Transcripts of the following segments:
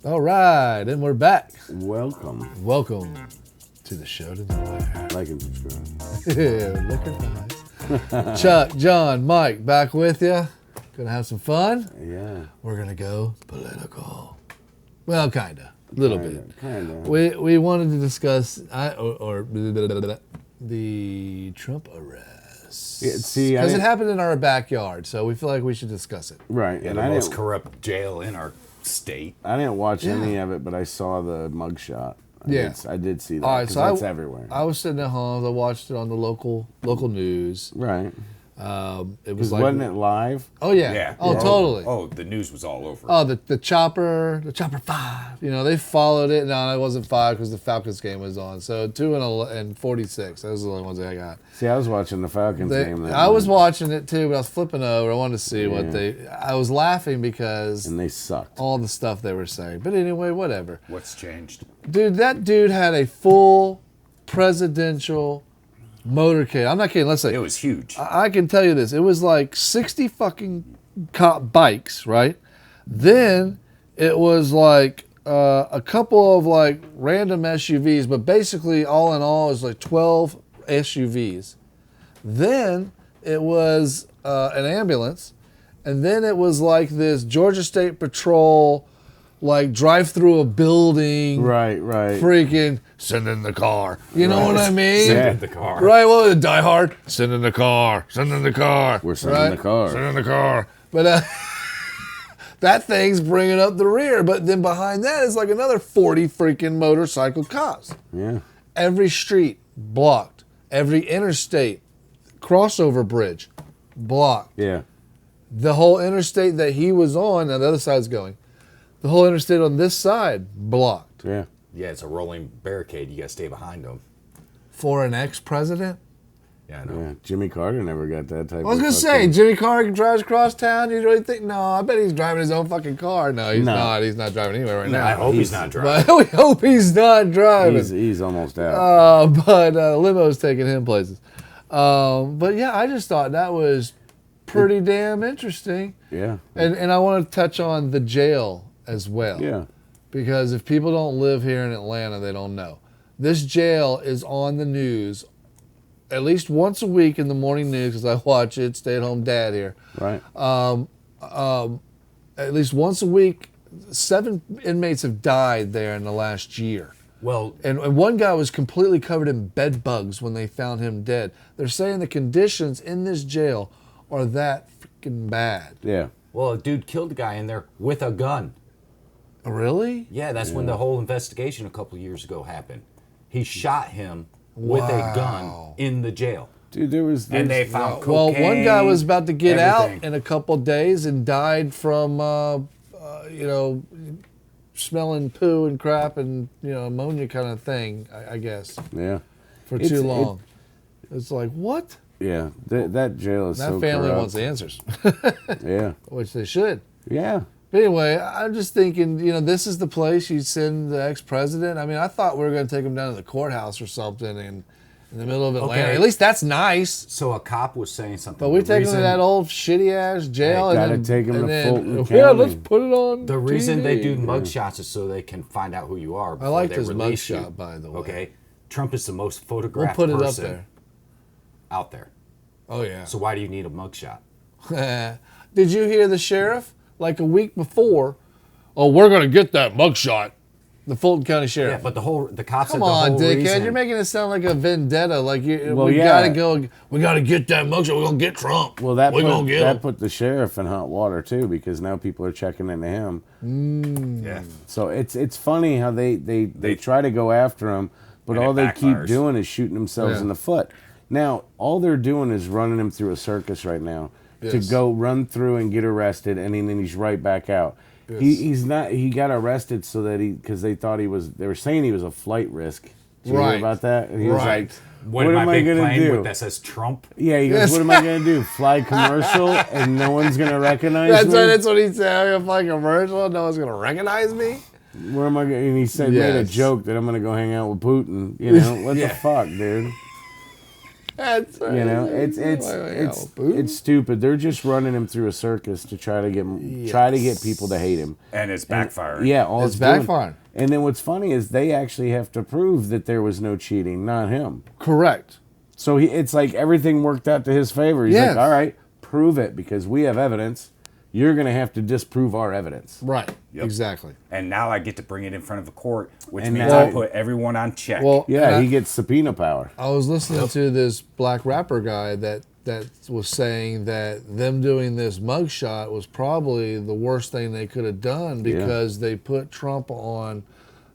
All right, and we're back. Welcome. Welcome to the show to nowhere. Like and subscribe. Liquor Five. Chuck, John, Mike, back with you. Gonna have some fun. Yeah. We're gonna go political. Well, kinda, a little bit. Kinda. We wanted to discuss the Trump arrest. Yeah, see, because it happened in our backyard, so we feel like we should discuss it. Right. Yeah, And the I most didn't, corrupt jail in our state. I didn't watch any of it, but I saw the mugshot. I did see that. All right, 'cause so that's everywhere. I was sitting at home. I watched it on the local news. Right. It was like, wasn't it live? oh yeah, Yeah. oh Yeah. totally. Oh, the news was all over. Oh, the Chopper 5. You know, they followed it. No, it wasn't 5 because the Falcons game was on. So 2 and 46. Those are the only ones that I got. See, I was watching the Falcons game. I was watching it too, but I was flipping over. I wanted to see what I was laughing because And they sucked. all the stuff they were saying. But anyway, whatever. What's changed? Dude, that dude had a full presidential motorcade. I'm not kidding. Let's say It was huge. I can tell you this. It was like 60 fucking cop bikes, right? Then it was like a couple of like random SUVs, but basically all in all it was like 12 SUVs. Then it was an ambulance. And then it was like this Georgia State Patrol, like drive through a building. Right. Freaking send in the car. You know what I mean? Send in the car. Right, what was it, Die Hard? Send in the car. Send in the car. We're sending the car. Send in the car. But that thing's bringing up the rear. But then behind that is like another 40 freaking motorcycle cops. Yeah. Every street blocked. Every interstate crossover bridge blocked. Yeah. The whole interstate that he was on, and the other side's going. The whole interstate on this side blocked. Yeah. Yeah, it's a rolling barricade. You got to stay behind them. For an ex-president? Yeah, I know. Yeah. Jimmy Carter never got that type of I was gonna say, Jimmy Carter drives across town. You really think? No, I bet he's driving his own fucking car. No, he's not. He's not driving anywhere right now. I hope he's not driving. But we hope he's not driving. He's almost out. But limo's taking him places. But yeah, I just thought that was pretty damn interesting. Yeah. And I want to touch on the jail as well. Yeah. Because if people don't live here in Atlanta, they don't know. This jail is on the news at least once a week in the morning news because I watch it, stay-at-home dad here. Right. At least once a week, 7 inmates have died there in the last year. Well, And one guy was completely covered in bed bugs when they found him dead. They're saying the conditions in this jail are that freaking bad. Yeah. a dude killed a guy in there with a gun. Really? Yeah, that's when the whole investigation a couple years ago happened. He shot him with a gun in the jail. Dude, And they found Well, cocaine. one guy was about to get everything. out in a couple days and died from, smelling poo and crap and, ammonia kind of thing, I guess, Yeah. for too long. It's like, what? Yeah. That jail is That so family corrupt. wants answers, Yeah. which they should. Yeah. But anyway, I'm just thinking, this is the place you send the ex-president. I mean, I thought we were going to take him down to the courthouse or something in the middle of Atlanta. Okay. At least that's nice. So a cop was saying something. But we The take him to reason- that old shitty-ass jail. Hey, and gotta then, take him and to then, Fulton Yeah, County. let's put it on The reason they do TV. mugshots is so they can find out who you are. I Before like they this release you. mugshot, by the way. Okay, Trump is the most We'll photographed put it up person there. out there. Oh, yeah. So why do you need a mugshot? Did you hear the sheriff, like a week before, we're going to get that mugshot, the Fulton County Yeah, sheriff. but the cops Come said the on, whole dickhead. reason. You're making it sound like a vendetta. Like we yeah. got to get that mugshot. We're going to get Trump. Well, that we're going to get him. put the sheriff in hot water too, because now people are checking into him. Yeah. So it's funny how they try to go after him, but And it all they keep backfires. doing is shooting themselves Yeah. in the foot. Now, all they're doing is running him through a circus right now to Yes. go run through and get arrested, and then he's right back out. Yes. He's not. He got arrested so that because they thought he was. They were saying he was a flight risk. Did you Right. hear about that? And he was Right. like, What "What am am I I big gonna plane do?" with that says Trump? Yeah, he goes, Yes. "What am I gonna do? Fly commercial and no one's gonna recognize me? That's what he said. I'm going to fly commercial. No one's going to recognize me. Where am I going?" And he said, made a Yes. joke that I'm gonna go hang out with Putin. What the fuck, dude? That's You know, it's stupid. They're just running him through a circus to try to get people to hate him. And it's backfiring. Yeah, all It's doing- backfiring. And then what's funny is they actually have to prove that there was no cheating, not him. Correct. So it's like everything worked out to his favor. He's Yes. like, all right, prove it because we have evidence. You're going to have to disprove our evidence. Right. Yep. Exactly. And now I get to bring it in front of a court, which And means now- I put everyone on check. Well, Yeah, and he gets subpoena power. I was listening to this black rapper guy that was saying that them doing this mugshot was probably the worst thing they could have done because they put Trump on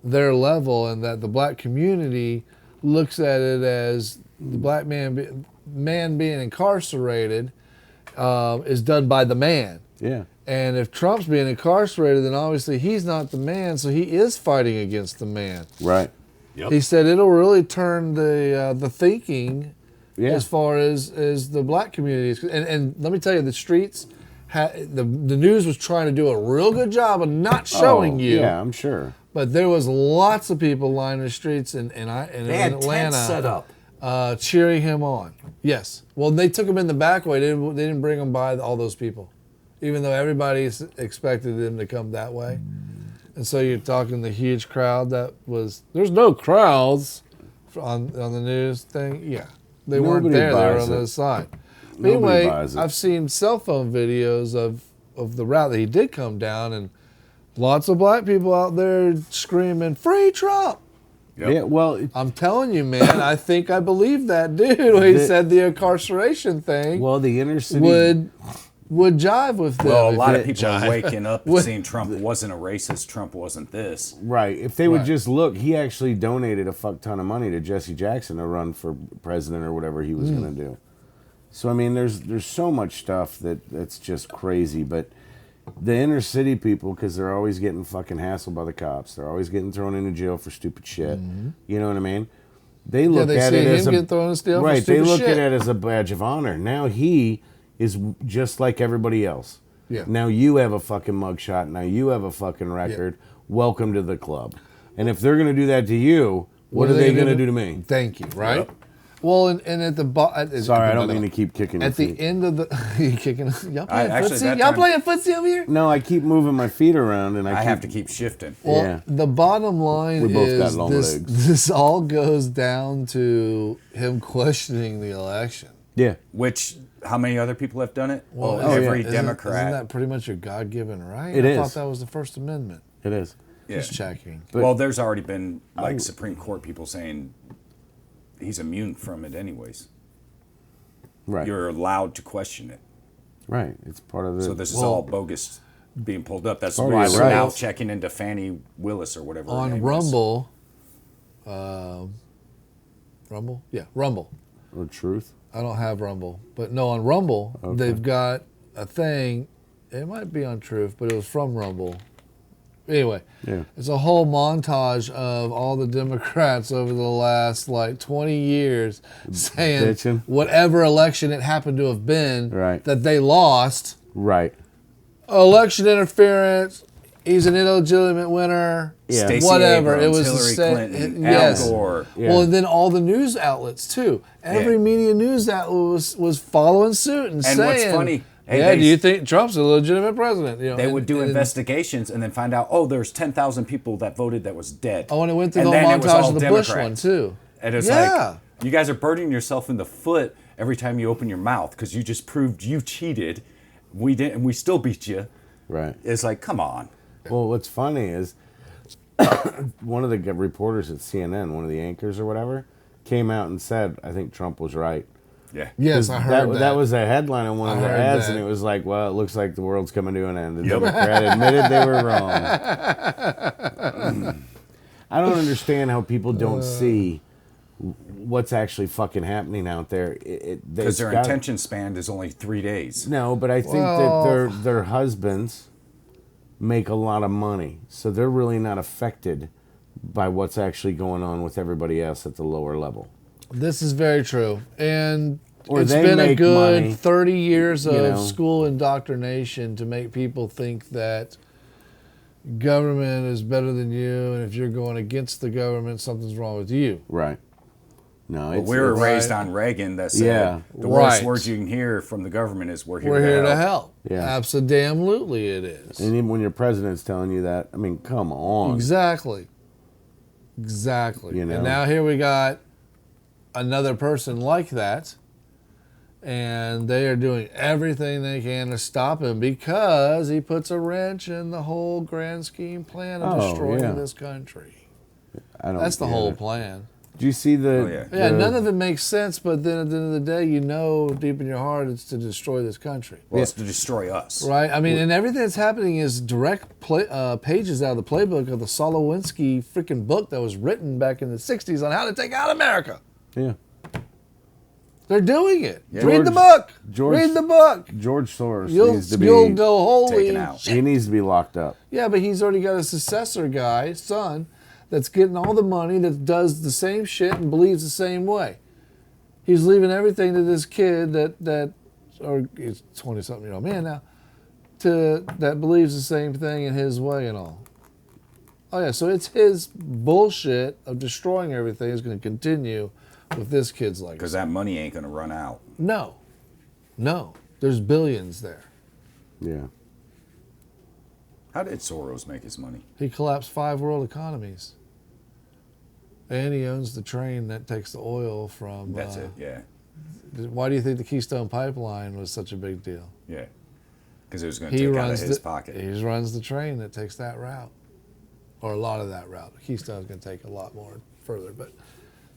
their level, and that the black community looks at it as the black man being incarcerated is done by the man. Yeah. And if Trump's being incarcerated, then obviously he's not the man, so he is fighting against the man. Right. Yep. He said it'll really turn the thinking Yeah. as far as the black community is. And let me tell you, the streets, the news was trying to do a real good job of not showing you. Yeah, I'm sure. But there was lots of people lining the streets in they had Atlanta tents set up. cheering him on. Yes. Well, they took him in the back way. They didn't bring him by all those people, even though everybody expected him to come that way. And so you're talking the huge crowd that was. There's no crowds on the news thing. Yeah, they weren't Nobody there. They were buys on the it. other side. But Nobody anyway, buys it. I've seen cell phone videos of the route that he did come down, and lots of black people out there screaming, "Free Trump!" Yep. Yeah, well, I'm telling you, man, I think I believe that dude when he said the incarceration thing the inner city would jive with them. Well, a if lot it- of people are waking up and seeing Trump wasn't a racist, Trump wasn't this. Right. If they would Right. just look, he actually donated a fuck ton of money to Jesse Jackson to run for president or whatever he was going to do. So I mean, there's so much stuff that's just crazy. But the inner city people, because they're always getting fucking hassled by the cops, they're always getting thrown into jail for stupid shit. You know what I mean? They look they at see it him as get thrown in jail for right. They stupid look shit. at it as a badge of honor. Now he is just like everybody else. Yeah. Now you have a fucking mugshot. Now you have a fucking record. Welcome to the club. And if they're going to do that to you, what are they going to do to me? Thank you, right? Yep. Well, and at the Sorry, I don't mean to keep kicking your at the feet. end of the you kicking y'all playing actually, footsie? that Y'all time- playing footsie over here? No, I keep moving my feet around, and I have to keep shifting. Well, Yeah. the bottom line We both is got long this, legs. this all goes down to him questioning the election. Yeah. Which, how many other people have done it? Well, every isn't Democrat. that pretty much your God-given right? It I is. thought that was the First Amendment. It is. Yeah. Just checking. Well, there's already been like Supreme Court people saying he's immune from it anyways. Right. You're allowed to question it. Right. It's part of the. So this is all bogus being pulled up. That's Part of why your they're now rights. checking into Fannie Willis or whatever her On name is. Rumble, Rumble. or truth. I don't have Rumble, but no, on Rumble they've got a thing. It might be on Truth, but it was from Rumble. Anyway, Yeah. it's a whole montage of all the Democrats over the last 20 years saying Bitching. whatever election it happened to have been Right. that they lost. Right. Election interference. He's an illegitimate winner. Yeah. Stacey Whatever. Abrams, it was Hillary the same. Clinton, Yes. Al Gore. Yeah. Well, and then all the news outlets too. Every Yeah. media news outlet was following suit and saying. what's funny, hey, yeah, they- do you think Trump's a legitimate president? You know, They would do and- investigations and then find out, oh, there's 10,000 people that voted that was dead. Oh, and it went through And the then whole it was montage all of the Bush one Democrats. too. And it's Yeah. like, you guys are burning yourself in the foot every time you open your mouth because you just proved you cheated. We didn't, and we still beat you. Right. It's like, come on. Well, what's funny is one of the reporters at CNN, one of the anchors or whatever, came out and said, "I think Trump was right." Yeah. Yes, I heard that. That was a headline on one of I their heard ads, that. and it was like, "Well, it looks like the world's coming to an end." The Yep. Democrat admitted they were wrong. I don't understand how people don't see what's actually fucking happening out there. Because their attention span is only 3 days. No, but I think Well- that their husbands make a lot of money, so they're really not affected by what's actually going on with everybody else at the lower level. This is very true, and Or it's they been a make good money, 30 years of know. school indoctrination to make people think that government is better than you, and if you're going against the government, something's wrong with you. Right. No, But we were raised on Reagan that said the Right. worst words you can hear from the government is "We're here, We're to, here help. to help. Yeah. Absolutely, it is. And even when your president's telling you that, I mean, come on. Exactly. You know? And now here we got another person like that, and they are doing everything they can to stop him because he puts a wrench in the whole grand scheme plan of destroying this country. That's the whole plan. Do you see the? Oh, yeah. Yeah, none of it makes sense, but then at the end of the day, you know deep in your heart it's to destroy this country. Well, it's to destroy us. Right? I mean, and everything that's happening is direct pages out of the playbook of the Solowinski freaking book that was written back in the 60s on how to take out America. Yeah. They're doing it. Yeah. Read the book. George- Read the book. George Soros You'll needs to be go, holy taken out. shit. He needs to be locked up. Yeah, but he's already got a successor guy, son, that's getting all the money, that does the same shit and believes the same way. He's leaving everything to this kid or he's 20-something-year-old man now, that believes the same thing in his way and all. Oh yeah, so it's his bullshit of destroying everything is going to continue with this kid's legacy. Because that money ain't going to run out. No. There's billions there. Yeah. How did Soros make his money? He collapsed 5 world economies. And he owns the train that takes the oil from... That's it, yeah. Why do you think the Keystone Pipeline was such a big deal? Yeah. Because it was going to take out of his pocket. He runs the train that takes that route. Or a lot of that route. Keystone's going to take a lot more further, but...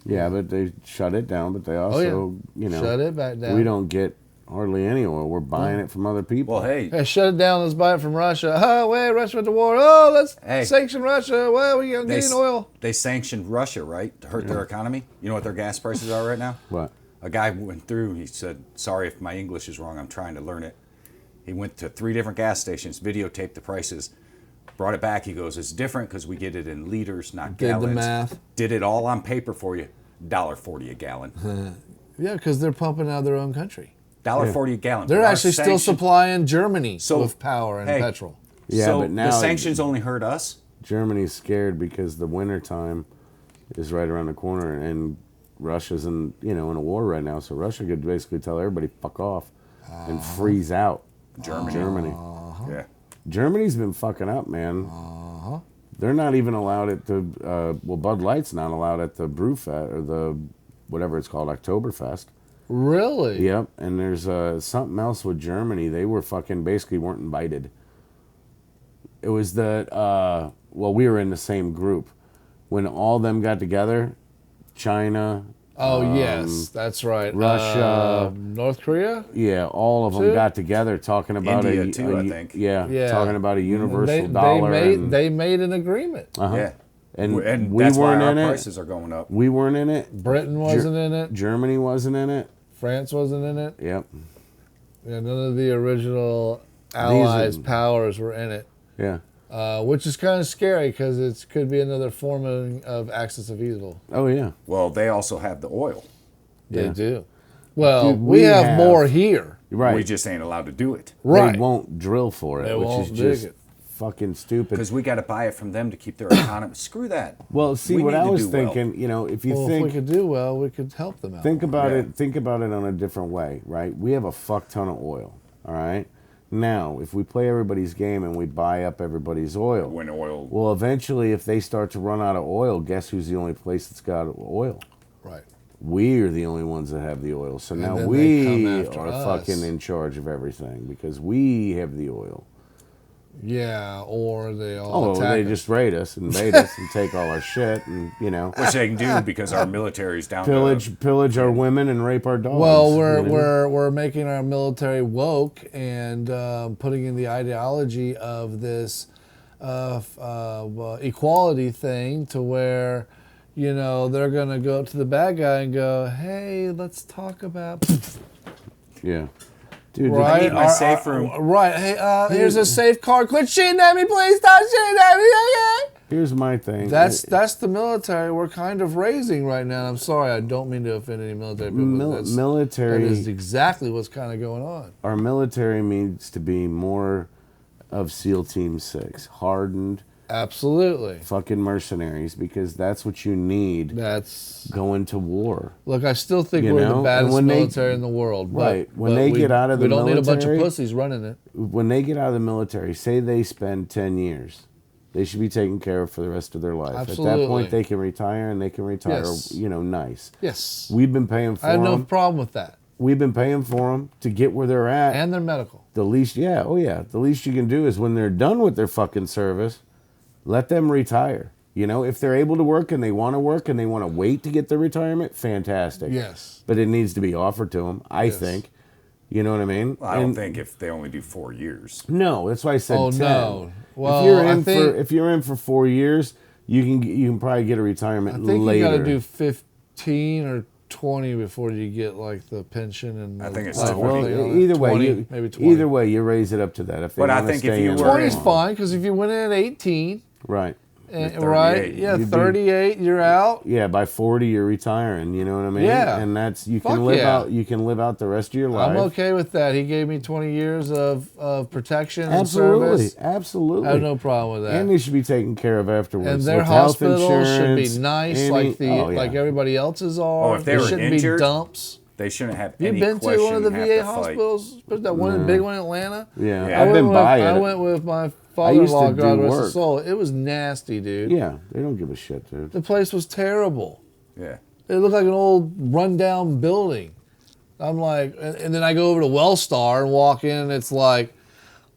Yeah, but they shut it down, but they also, shut it back down. We don't get hardly any oil. We're buying it from other people. Well, hey. Hey, shut it down. Let's buy it from Russia. Oh, wait, Russia went to war. Oh, let's sanction Russia. Well, we're getting oil. They sanctioned Russia, right, to hurt their economy. You know what their gas prices are right now? What? A guy went through, he said, sorry if my English is wrong, I'm trying to learn it. He went to 3 different gas stations, videotaped the prices, brought it back. He goes, it's different because we get it in liters, not Did gallons. the math. Did it all on paper for you. $1.40 a gallon. Yeah, because they're pumping out of their own country. $1.40 a gallon. They're actually still supplying Germany with power and hey, petrol. Yeah, so but now the sanctions only hurt us. Germany's scared because the winter time is right around the corner, and Russia's in a war right now. So Russia could basically tell everybody fuck off and freeze out. Germany. Yeah. Germany's been fucking up, man. They're not even allowed at the Bud Light's not allowed at the Brewfest or the whatever it's called, Oktoberfest. Really? Yep. And there's something else with Germany. They were basically weren't invited. It was that we were in the same group when all them got together. China. Oh yes, that's right. Russia, North Korea. Yeah, all of them got together talking about India too, I think. Yeah, talking about a universal dollar. They made an agreement. Yeah. And we that's weren't why our in prices are going up. We weren't in it. Britain wasn't in it. Germany wasn't in it. France wasn't in it. Yep. Yeah, none of the original Allies powers were in it. Yeah. Which is kind of scary because it could be another form of axis of evil. Oh yeah. Well, they also have the oil. They do. Well, Dude, we have more here. Right. We just ain't allowed to do it. Right. They won't drill for it, They which won't is dig just it. fucking stupid. Because we got to buy it from them to keep their economy. Screw that. Well, see, We what need I to was do well. thinking, if you Well, if we could do well, we could help them out. think about it on a different way, right? We have a fuck ton of oil, all right? Now, if we play everybody's game and we buy up everybody's oil, When oil. well, eventually, if they start to run out of oil, guess who's the only place that's got oil? Right. We're the only ones that have the oil. So now then they we come are after us. fucking in charge of everything because we have the oil. Yeah, or they all Oh, attack they us. just raid us, invade us, and take all our shit, and Which they can do because our military's down pillage our women and rape our dogs. Well, we're making our military woke and putting in the ideology of this equality thing to where, they're going to go up to the bad guy and go, hey, let's talk about... Yeah. Dude, I need my safe room. Right. Hey, here's a safe card. Quit shooting at me, please. Stop shooting at me. Okay? here's my thing. That's the military we're kind of raising right now. I'm sorry, I don't mean to offend any military people. That is exactly what's kind of going on. Our military needs to be more of SEAL Team 6, hardened, Absolutely. fucking mercenaries, because that's what you need That's going to war. look. I still think You we're know? the And baddest when they- military in the world. Right. But, When but they we, get out of the we don't need a bunch of military- pussies running it. When they get out of the military, say they spend 10 years, they should be taken care of for the rest of their life. At that Absolutely. point, they can retire, and they can retire, Yes. nice. Yes. We've been paying for I have no them. problem with that. We've been paying for them to get where they're at. And their medical. The least, the least you can do is when they're done with their fucking service, let them retire. If they're able to work and they want to work and they want to wait to get their retirement, fantastic. Yes. But it needs to be offered to them, I think. You know what I mean? Well, I don't think if they only do 4 years. No, that's why I said 10. No. Well, If you're in for 4 years, you can probably get a retirement I think later. you got to do 15 or 20 before you get like the pension and. I think it's life 20. everything on it. Either way, 20, maybe 20. either way, you raise it up to that. If they But I wanna think if stay you in were- that 20 is long. fine because if you went in at 18, Right. and, You're right? 38. Yeah, You'd be- 38, you're out. Yeah, by 40 you're retiring, you know what I mean? Yeah. And that's you Fuck can live yeah. out you can live out the rest of your life. I'm okay with that. He gave me 20 years of protection and Absolutely. service. Absolutely. I have no problem with that. And they should be taken care of afterwards. And their with health hospitals should be insurance, nice like yeah. like everybody else's are. if they There were shouldn't injured, be dumps. They shouldn't have You any been to question one of the have VA to fight. hospitals? Especially that one, big one in Atlanta. Yeah, Yeah. I've been by I it. went with my used father-in-law, to God do rest work. his soul. It was nasty, dude. Yeah, they don't give a shit, dude. The place was terrible. Yeah. It looked like an old rundown building. I'm like, and then I go over to Wellstar and walk in, and it's like,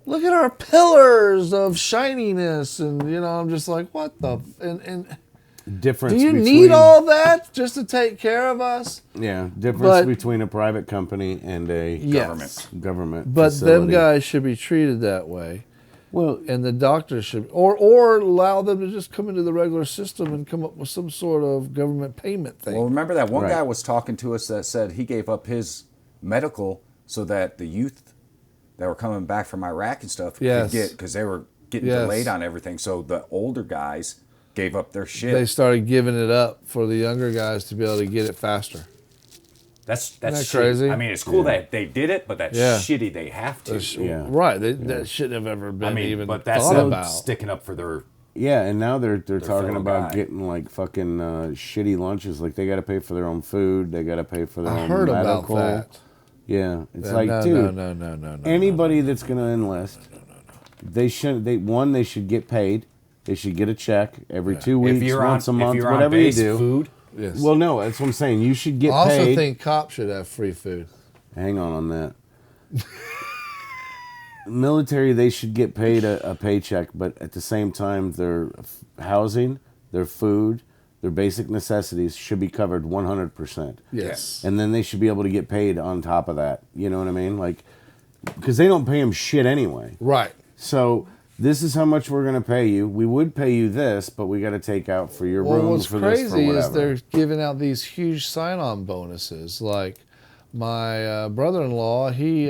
look at our pillars of shininess, and I'm just like, what the? And Difference do you between, need all that just to take care of us? Yeah, difference But- between a private company and a Yes. government But them facility. guys should be treated that way. Well, And the doctors should, or allow them to just come into the regular system and come up with some sort of government payment thing. Well, remember that one Right. guy was talking to us that said he gave up his medical so that the youth that were coming back from Iraq and stuff Yes. could get, because they were getting Yes. delayed on everything. So the older guys gave up their shit. They started giving it up for the younger guys to be able to get it faster. That's that shitty. crazy? I mean, it's cool that they did it, but that's Yeah. shitty. They have to. Yeah. Right. That shouldn't have ever been I mean, even but that's thought them about. sticking up for their. yeah, and now they're talking fellow about guy. getting like fucking shitty lunches. Like they got to pay for their own food. They got to pay for their I own heard about medical. that. Yeah, it's Yeah, like, no, dude, no. anybody that's going to enlist, they should. They should get paid. They should get a check every 2 weeks, If you're once on, a month, if you're whatever on you base do. food, Yes. Well, no, that's what I'm saying. You should get I also paid. think cops should have free food. Hang on that. Military, they should get paid a paycheck, but at the same time, their housing, their food, their basic necessities should be covered 100%. Yes. And then they should be able to get paid on top of that. You know what I mean? Like, because they don't pay them shit anyway. Right. So this is how much we're going to pay you. We would pay you this, but we got to take out for your Well, room, what's for this, for crazy whatever. is they're giving out these huge sign-on bonuses. Like my brother-in-law, he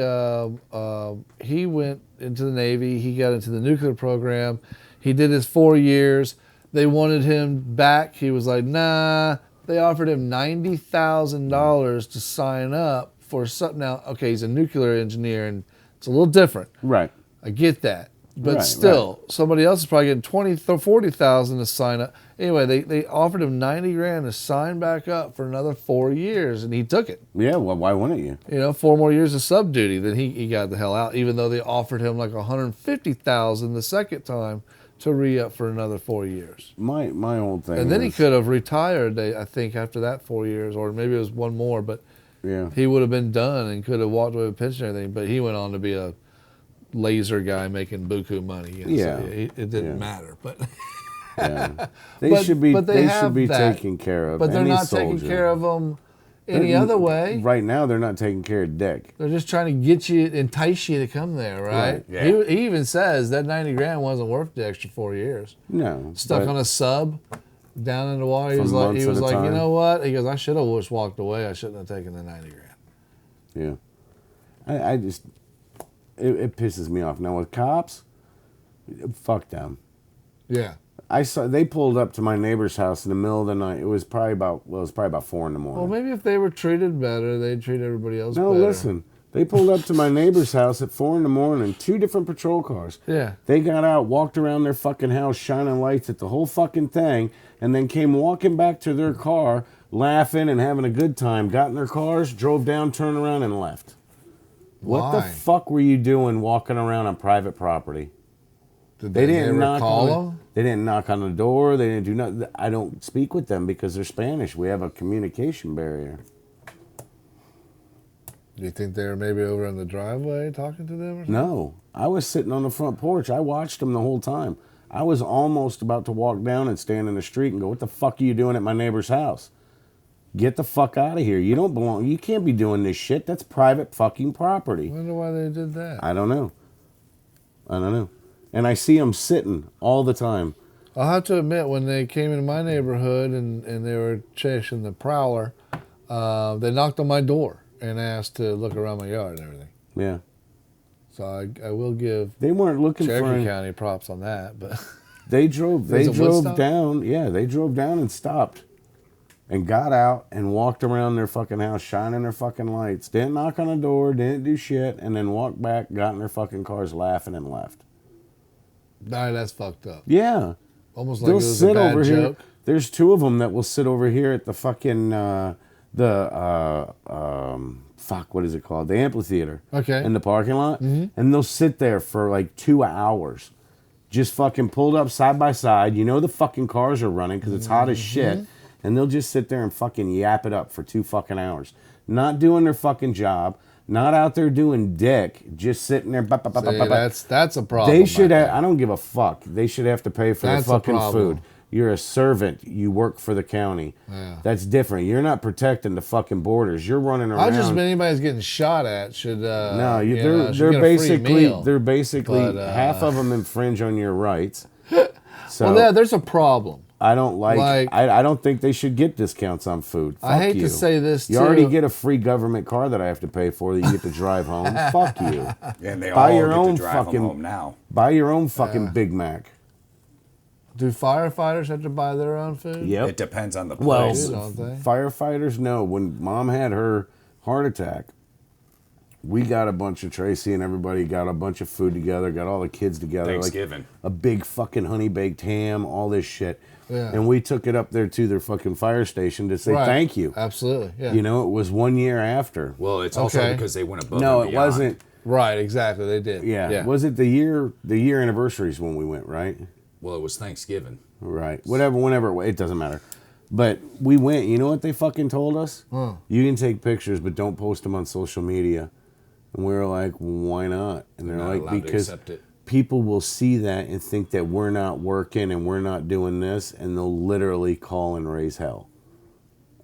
went into the Navy. He got into the nuclear program. He did his 4 years. They wanted him back. He was like, nah. They offered him $90,000 to sign up for something. Now, okay, he's a nuclear engineer, and it's a little different. Right. I get that. But Right, still, somebody else is probably getting 20 or 40,000 to sign up. Anyway, they offered him 90 grand to sign back up for another 4 years, and he took it. Yeah, well, why wouldn't you? 4 more years of sub duty. Then he got the hell out, even though they offered him like 150,000 the second time to re-up for another 4 years. My old thing And then he is- could have retired, I think, after that 4 years, or maybe it was one more, but Yeah. he would have been done and could have walked away with a pension and everything. But he went on to be a laser guy making buku money. Yeah. So it didn't Yeah. matter. But Yeah. They But- should be. but they They have should be that. taken care of. but they're Any not soldier. taking care of them any They're- other way. Right now, they're not taking care of Dick. They're just trying to get you, entice you to come there, right? Right. Yeah. He even says that 90 grand wasn't worth the extra 4 years. No. Stuck but- on a sub, down in the water. He For was like, months at a you time. know what? He goes, I should have just walked away. I shouldn't have taken the 90 grand. Yeah. I just. It pisses me off. Now with cops, fuck them. Yeah. I saw they pulled up to my neighbor's house in the middle of the night. It was probably about 4 in the morning. Well, maybe if they were treated better, they'd treat everybody else No, better. listen. They pulled up to my neighbor's house at 4 a.m, 2 different patrol cars. Yeah. They got out, walked around their fucking house, shining lights at the whole fucking thing, and then came walking back to their car, laughing and having a good time, got in their cars, drove down, turned around, and left. What the Why? fuck were you doing walking around on private property? Did They they didn't never knock call on them? They didn't knock on the door. They didn't do nothing. I don't speak with them because they're Spanish. We have a communication barrier. Do you think they were maybe over in the driveway talking to them? Or something? No, I was sitting on the front porch. I watched them the whole time. I was almost about to walk down and stand in the street and go, "What the fuck are you doing at my neighbor's house? Get the fuck out of here. You don't belong. You can't be doing this shit. That's private fucking property." I wonder why they did that. I don't know. And I see them sitting all the time. I'll have to admit, when they came into my neighborhood and they were chasing the prowler, they knocked on my door and asked to look around my yard and everything. Yeah. So I will give They weren't looking for Cherokee any, County props on that. But They drove Was it Woodstock? down. Yeah, they drove down and stopped. And got out and walked around their fucking house, shining their fucking lights. Didn't knock on the door, didn't do shit, and then walked back, got in their fucking cars laughing and left. nah, that's fucked up. Yeah. Almost like They'll it was sit a bad over here. joke. There's 2 of them that will sit over here at the fucking fuck, what is it called? The amphitheater. Okay. In the parking lot, and they'll sit there for like 2 hours, just fucking pulled up side by side. You know the fucking cars are running because it's hot as shit, and they'll just sit there and fucking yap it up for 2 fucking hours, not doing their fucking job, not out there doing dick, just sitting there. See, that's a problem. They should. I think. I don't give a fuck. They should have to pay for That's a their fucking problem. food. You're a servant. You work for the county. Yeah. That's different. You're not protecting the fucking borders. You're running around. I just mean anybody's getting shot at should. no, you they're know, should they're get a free basically meal. they're basically But, half of them infringe on your rights. So Well, yeah, there's a problem. I don't like. I don't think they should get discounts on food. Fuck I hate you. to say this You too. already get a free government car that I have to pay for that you get to drive home. Fuck you. And they Buy all your get own to drive fucking- them home now. Buy your own fucking Big Mac. Do firefighters have to buy their own food? Yep. It depends on the Well, place. Don't they? firefighters know. When Mom had her heart attack, we got a bunch of Tracy and everybody got a bunch of food together, got all the kids together. Thanksgiving. Like a big fucking honey baked ham, all this shit. Yeah. And we took it up there to their fucking fire station to say Right. thank you. Absolutely. Yeah. You know, it was 1 year after. Well, it's also Okay. because they went above No, and it beyond. wasn't. Right. Exactly. They did. Yeah. Was it the year anniversaries when we went, right? Well, it was Thanksgiving. Right. Whenever it doesn't matter. But we went. You know what they fucking told us? Huh. You can take pictures, but don't post them on social media. And we were like, why not? And they're Not like, allowed to because accept it. people will see that and think that we're not working and we're not doing this, and they'll literally call and raise hell.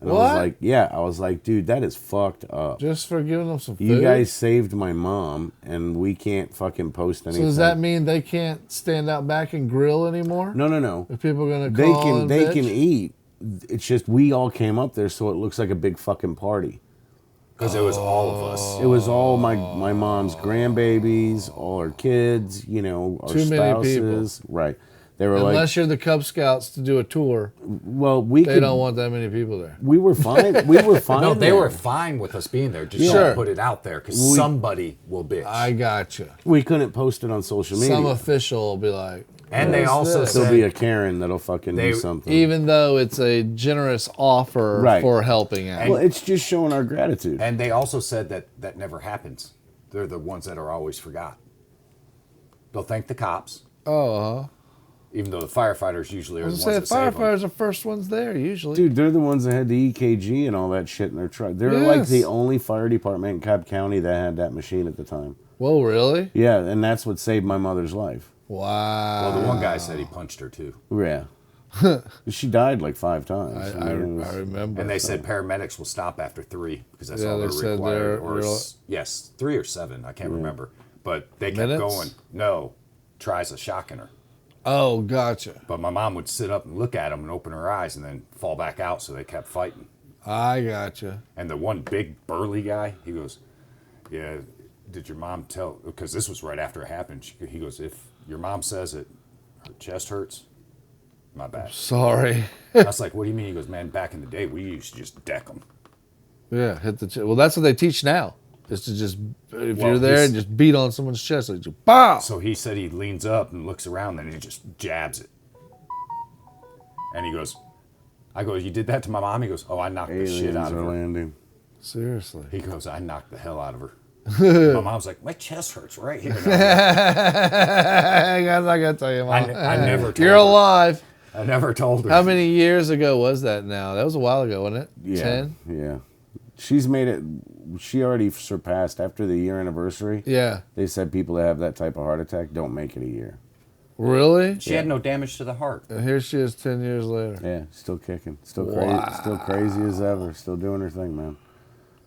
And I What? was like, yeah. I was like, dude, that is fucked up. Just for giving them some food. You guys saved my mom, and we can't fucking post anything. So does that mean they can't stand out back and grill anymore? No. If people are gonna They call can and they bitch? can eat. It's just we all came up there, so it looks like a big fucking party. Because it was all of us. It was all my mom's grandbabies, all her kids, you know, our Too many people. spouses. Right. They were like, Unless you're the Cub Scouts to do a tour, well, we they could, don't want that many people there. we were fine. We were fine. No, they there. were fine with us being there. Just Yeah. don't Sure. put it out there because somebody will bitch. I gotcha. We couldn't post it on social media. Some official will be like, and they "What's also this?" There'll said be a Karen that'll fucking They- do something. even though it's a generous offer Right. for helping out. well, it's just showing our gratitude. And they also said that that never happens. They're the ones that are always forgot. They'll thank the cops, Oh, even though the firefighters usually I are was the gonna ones say that save them. firefighters are first ones there usually. Dude, they're the ones that had the EKG and all that shit in their truck. They're like Yes. the only fire department in Cobb County that had that machine at the time. Whoa, really? Yeah, and that's what saved my mother's life. Wow. Well, the one guy said he punched her too. Yeah. She died like 5 times. I mean, it was- remember. And they said paramedics will stop after 3 because that's Yeah, all they they're said required. they're- Or they're- yes, 3 or 7. I can't remember. But they kept Minutes? going. No, tries a shocking her. Oh, gotcha. But my mom would sit up and look at him and open her eyes and then fall back out. So they kept fighting. I gotcha. And the one big burly guy, he goes, "Yeah, did your mom tell?" Because this was right after it happened. He goes, "If your mom says it, her chest hurts, my bad." Sorry. I was like, "What do you mean?" He goes, "Man, back in the day, we used to just deck them." Yeah, hit the. Well, that's what they teach now. Is to just, if Well, you're there, he's- and just beat on someone's chest, like just BOW! So he said he leans up and looks around, then he just jabs it. And he goes, I go, you did that to my mom? He goes, oh, I knocked the shit Aliens out of are her. landing. Seriously. He goes, I knocked the hell out of her. My mom's like, my chest hurts right here. I gotta tell you, Mom. I never told You're her. alive. I never told her. How many years ago was that now? That was a while ago, wasn't it? Yeah. 10? Yeah. She's made it. She already surpassed after the year anniversary. Yeah. They said people that have that type of heart attack don't make it a year. Really? She had no damage to the heart. And here she is 10 years later. Yeah, still kicking, still Wow. crazy, still crazy as ever, still doing her thing, man.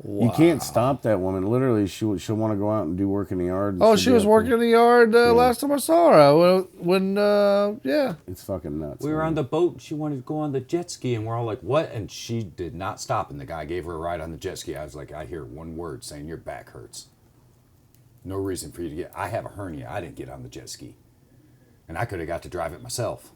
You can't stop that woman. Literally, she'll want to go out and do work in the yard. and Oh, she'll she be was up working in there. the yard last time I saw her. Yeah. It's fucking nuts. We were man. on the boat and she wanted to go on the jet ski and we're all like, what? And she did not stop. And the guy gave her a ride on the jet ski. I was like, I hear one word saying your back hurts. No reason for you to get, I have a hernia. I didn't get on the jet ski. And I could have got to drive it myself.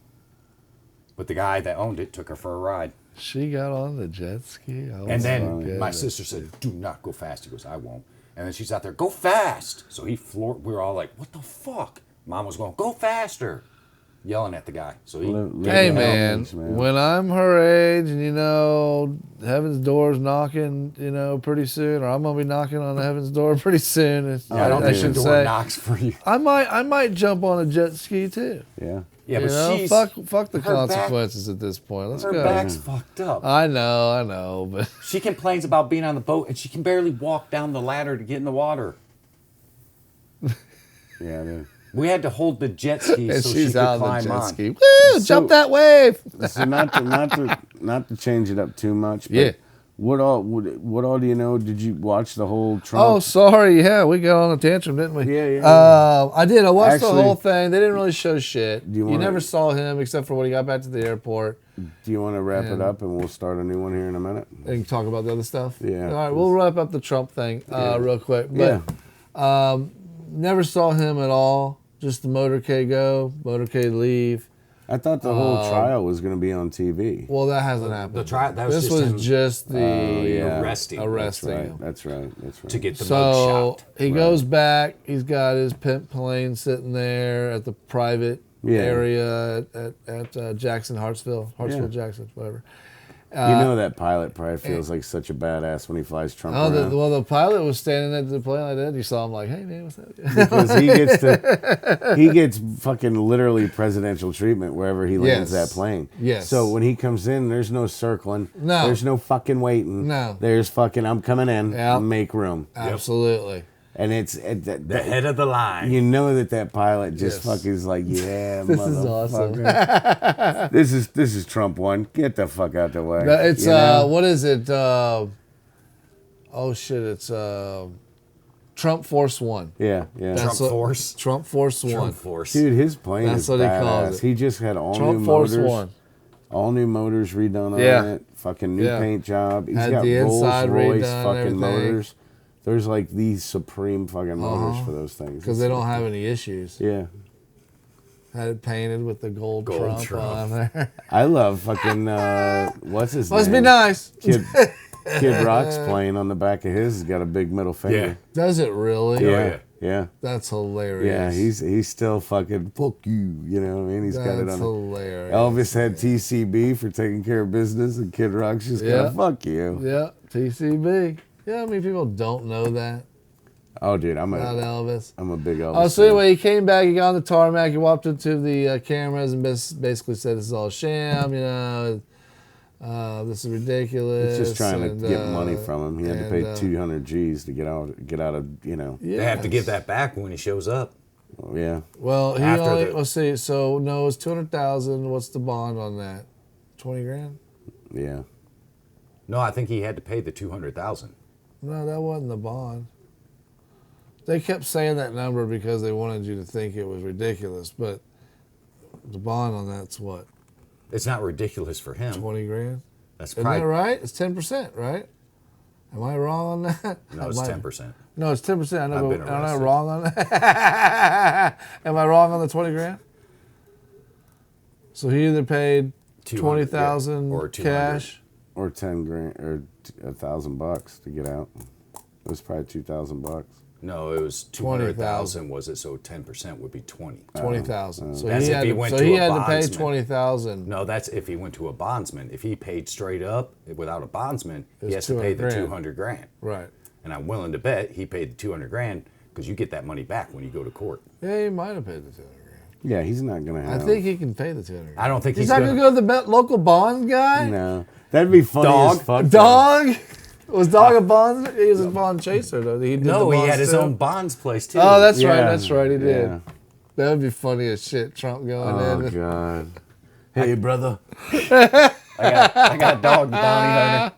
But the guy that owned it took her for a ride. She got on the jet ski. Oh, And then my my goodness. sister said, do not go fast. He goes, I won't. And then she's out there, go fast. So he floored, we were all like, what the fuck? Mom was going, go faster. Yelling at the guy. So he, Hey, Yeah, man, thanks, man. when I'm her age and, heaven's door's knocking, pretty soon, or I'm going to be knocking on heaven's door pretty soon. I don't think the should door say, knocks for you. I might jump on a jet ski too. Yeah. Yeah, You but know, she's, fuck the her back- consequences at this point. Let's her go. back's fucked up. I know, but She complains about being on the boat and she can barely walk down the ladder to get in the water. Yeah, dude. We had to hold the jet ski and so she she's could out on the climb jet on. ski. Woo! Jump that wave. So not to change it up too much. But Yeah. What all do you know? Did you watch the whole Trump? Oh, sorry. Yeah, we got on a tantrum, didn't we? Yeah. I did. I watched Actually- the whole thing. They didn't really show shit. Do you You wanna- never saw him except for when he got back to the airport. Do you want to wrap it up and we'll start a new one here in a minute? And talk about the other stuff. Yeah. All right, we'll wrap up the Trump thing real quick. But never saw him at all. Just the motorcade go, motorcade leave. I thought the whole trial was going to be on TV. Well, that hasn't happened. The trial, that was This just him was just the yeah. arresting arresting him. That's right. to get the mug So shot. he goes back. He's got his pimp plane sitting there at the private area at Jackson, Hartsville, Jackson, whatever. That pilot probably feels like such a badass when he flies Trump Oh, around. the pilot was standing at the plane like that. You saw him like, hey man, what's up? Because he gets fucking literally presidential treatment wherever he lands Yes. that plane. Yes. So when he comes in, there's no circling. No. There's no fucking waiting. No. There's fucking I'm coming in. Yep. Make room. Absolutely. And it's The head of the line. you know that pilot just Yes. fucking is like, yeah, This is awesome. motherfucker. this is Trump one. Get the fuck out the way. It's You know? what is it? It's Trump Force One. Yeah. Trump Force. Trump Force One. Trump Force. Dude, his plane That's is what he badass. calls it. He just had all Trump new Force motors. One. All new motors redone on Yeah. it. Fucking new Yeah. paint job. He's Had got the Rolls inside Royce redone, fucking everything. motors. There's like these supreme fucking motors for those things. Because they don't have any issues. Yeah. Had it painted with the gold Trump Trump. on there. I love fucking what's his Must name? be nice. Kid Rock's plane on the back of his has got a big middle finger. Yeah. Does it really? Yeah. Yeah. That's Yeah, hilarious. he's still fucking fuck you, you know what I mean? He's got it That's on. hilarious. Elvis had TCB for taking care of business, and Kid Rock's just Yeah. got fuck you. Yeah, TCB. Yeah, I mean, people don't know that Oh, dude, I'm about a Elvis. big Elvis. Oh, so fan. anyway, he came back, he got on the tarmac, he walked up to the cameras and basically said, this is all a sham, this is ridiculous. It's just trying and, to get money from him. He had to pay and, 200 G's to get out of, They have to give that back when he shows up. yeah. Well, he After only, the- let's see, so no, it's 200,000. What's the bond on that? 20 grand? Yeah. No, I think he had to pay the 200,000. No, that wasn't the bond. They kept saying that number because they wanted you to think it was ridiculous, but the bond on that's what? It's not ridiculous for him. 20 grand? That's Isn't probably that right? It's 10%, right? Am I wrong on that? no, it's 10%. No, it's 10%. I know, I've but been am I arrested. wrong on that? Am I wrong on the 20 grand? So he either paid 200, 20,000 yeah, or 200. cash. Or 10 grand or $1,000 to get out. It was probably $2,000. No, it was 200,000. Was it? So 10% would be 20. 20,000. So That's he if had he to, went so to he a had to pay bondsman. 20,000. No, that's if he went to a bondsman. If he paid straight up without a bondsman, he It's has to pay the 200 grand. 200 grand. Right. And I'm willing to bet he paid the 200 grand because you get that money back when you go to court. Yeah, he might have paid the 200 grand. Yeah, he's not gonna I have. think he can pay the 200 grand. I don't think He's not going to go to the local bond guy? No, that'd be funny Dog. as fuck. Dog? Was Dog a bond? He was a bond chaser, though. He did No, the he bonds had his too? own bonds place too. Oh, that's Yeah. right. That's right. He did. Yeah. That would be funny as shit. Trump going Oh in. God. Hey, brother. I got Dog the bounty hunter.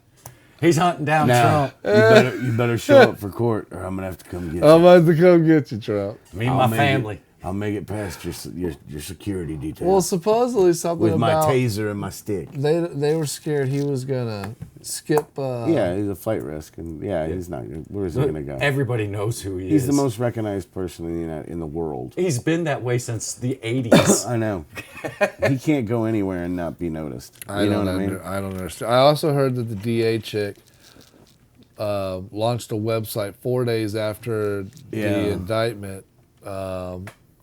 He's hunting down Now Trump. you better show up for court, or I'm gonna have to come get you. I'm about to come get you, Trump. Me and I'll my make family. I'll make it past your security detail Well, supposedly something with my about taser and my stick. they were scared he was gonna skip. Yeah, he's a flight risk, and he's not. Where is he gonna go? Everybody knows who he is. He's the most recognized person in the world. He's been that way since the 80s. I know. He can't go anywhere and not be noticed. You know what I mean? I don't understand. I also heard that the DA chick launched a website 4 days after the indictment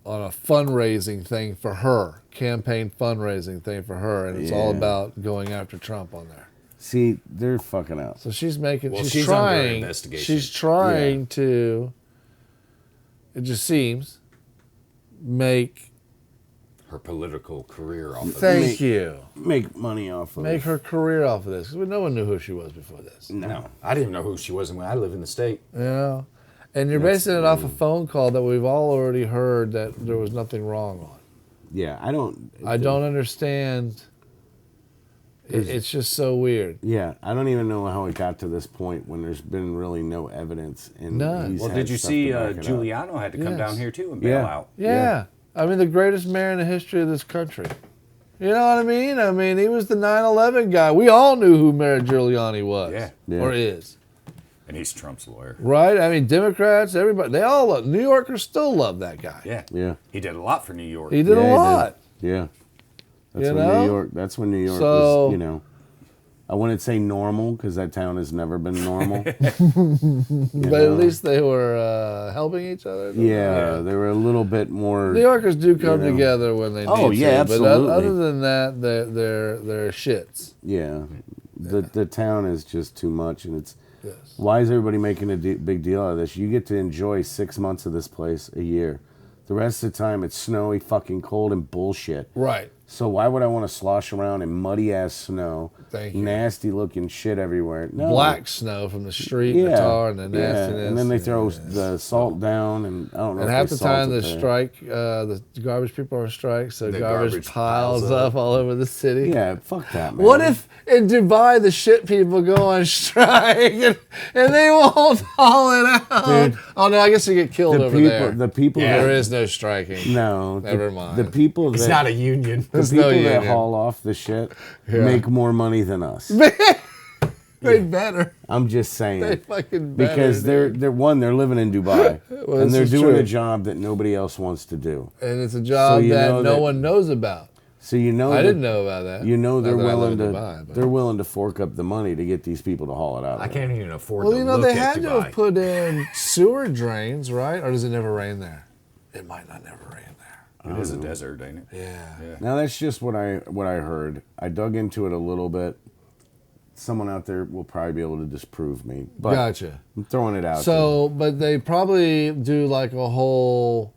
on a fundraising thing for her, campaign fundraising thing for her, and it's all Yeah. about going after Trump on there. See, they're fucking out. So she's making. Well, she's she's under trying. investigation. She's trying to. It just seems make. Her political career off of Thank this. you. Make money off of Make it. her career off of this. 'Cause no one knew who she was before this. No, I didn't know who she was when I lived in the state. You know? And you're basing it off a phone call that we've all already heard that there was nothing wrong on. Yeah, I don't understand. It's just so weird. Yeah, I don't even know how it got to this point when there's been really no evidence. And None. he's Well, had did you stuff see to back it up. Giuliano had to come Yes. down here too and bail Yeah. out? Yeah. I mean, the greatest mayor in the history of this country. You know what I mean? I mean, he was the 9/11 guy. We all knew who Mayor Giuliani was. Yeah. Or is. And he's Trump's lawyer. Right? I mean, Democrats, everybody, they all love, New Yorkers still love that guy. Yeah. Yeah. He did a lot for New York. He did Yeah, a he lot. Yeah. That's You when know? New York. That's when New York So- was. You know, I wouldn't say normal because that town has never been normal. But at least they were helping each other. Yeah, they were a little bit more. New Yorkers do come You know. together when they need Oh, yeah, to. But absolutely. other than that, they're shits. Yeah, the town is just too much, and it's. Yes. Why is everybody making a big deal out of this? You get to enjoy 6 months of this place a year. The rest of the time, it's snowy, fucking cold, and bullshit. Right. So why would I want to slosh around in muddy ass snow, Thank you. nasty looking shit everywhere? No. Black snow from the street, and the tar, and the nastiness. and then they throw the salt down, and I don't know. And if half they the time salt the it there. strike, the garbage people are on strike, so The garbage garbage piles piles up up. all over the city. Yeah, fuck that, man. What if in Dubai the shit people go on strike and they won't haul it out? Dude. Oh no, I guess you get killed the over people, there. the people, Yeah. There that, is no striking. no, Never mind. The people It's that not a union. the There's people no that union. haul off the shit Yeah. make more money than us. They better. I'm just saying. They fucking better. Because dude. they're living in Dubai, Well, and this they're is doing true. a job that nobody else wants to do. And it's a job you that know no that- one knows about. So you know I that- didn't know about that. You know Not they're that I live willing in to Dubai, but- they're willing to fork up the money to get these people to haul it out. I of there. can't even afford Well, to you know, look they at had to Dubai. have put in sewer drains, right? Or does it never rain there? It might not never rain there. It is a desert, ain't it? Yeah. Now that's just what I heard. I dug into it a little bit. Someone out there will probably be able to disprove me, but Gotcha. I'm throwing it out So, but they probably do like a whole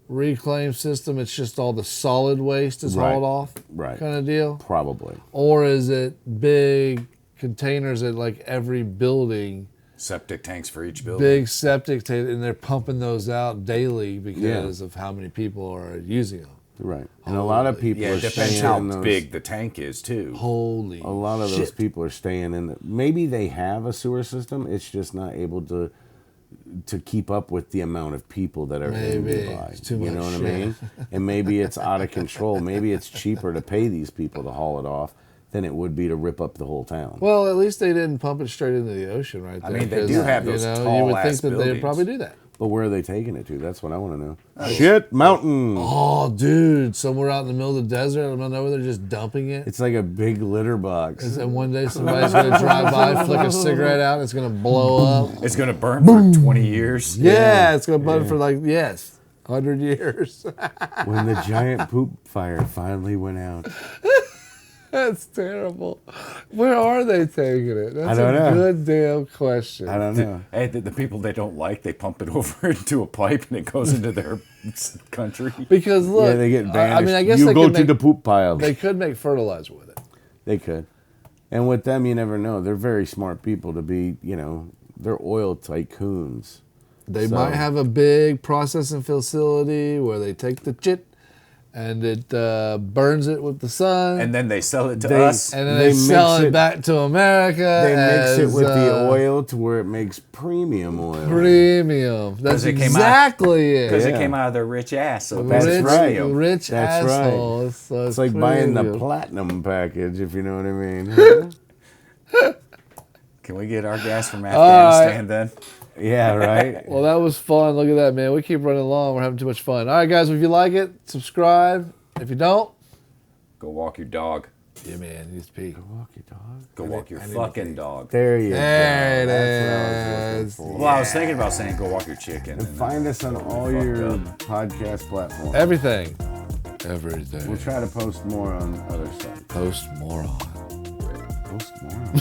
reclaim system. It's just all the solid waste is Right. hauled off, Right. kind of deal. there. Probably. Or is it big containers at like every building, Septic tanks for each building. big septic tank, and they're pumping those out daily because of how many people are using them. Right. And a lot of people Yeah, are it depends staying how in those. big the tank is too. Holy A lot of those people are staying in. Maybe they have a sewer system. It's just not able to keep up with the amount of people that are in Maybe. Dubai. It's too you much know what shit. I mean? And maybe it's out of control. Maybe it's cheaper to pay these people to haul it off than it would be to rip up the whole town. Well, at least they didn't pump it straight into the ocean right there. I mean, they 'cause, do have you those know, tall you would think ass that they'd buildings. probably do that. But where are they taking it to? That's what I want to know. Shit mountain. Oh, dude, somewhere out in the middle of the desert, I don't know where they're just dumping it. It's like a big litter box. And one day somebody's gonna drive by, flick a cigarette out, and it's gonna blow up. It's gonna burn for 20 years. Yeah, it's gonna burn for 100 years. When the giant poop fire finally went out. That's terrible. Where are they taking it? That's I don't know. Good damn question. I don't know. Hey, the people they don't like, they pump it over into a pipe and it goes into their country. Because look, Yeah, they get banished. I mean, I guess you they go could to make, the poop pile. They could make fertilizer with it. They could. And with them, you never know. They're very smart people to be, they're oil tycoons. They might have a big processing facility where they take the shit and it burns it with the sun. And then they sell it to us. And then they sell it back to America. They mix it with the oil to where it makes premium oil. Premium. That's exactly it. Because it came out of their rich ass. So That's right. Rich That's asshole. right. So it's like buying the platinum package, if you know what I mean. Can we get our gas from Afghanistan then? Yeah, right. Well, that was fun. Look at that, man. We keep running along. We're having too much fun. All right, guys, if you like it, subscribe. If you don't, go walk your dog. Yeah, man. You need to pee. Go walk your dog. Go walk your fucking dog. There you go. There it That's is. what I was looking for. Well, I was thinking about saying go walk your chicken. And find us on all your podcast platforms. Everything. Every day. We'll try to post more on other sites. Post moron. Post more.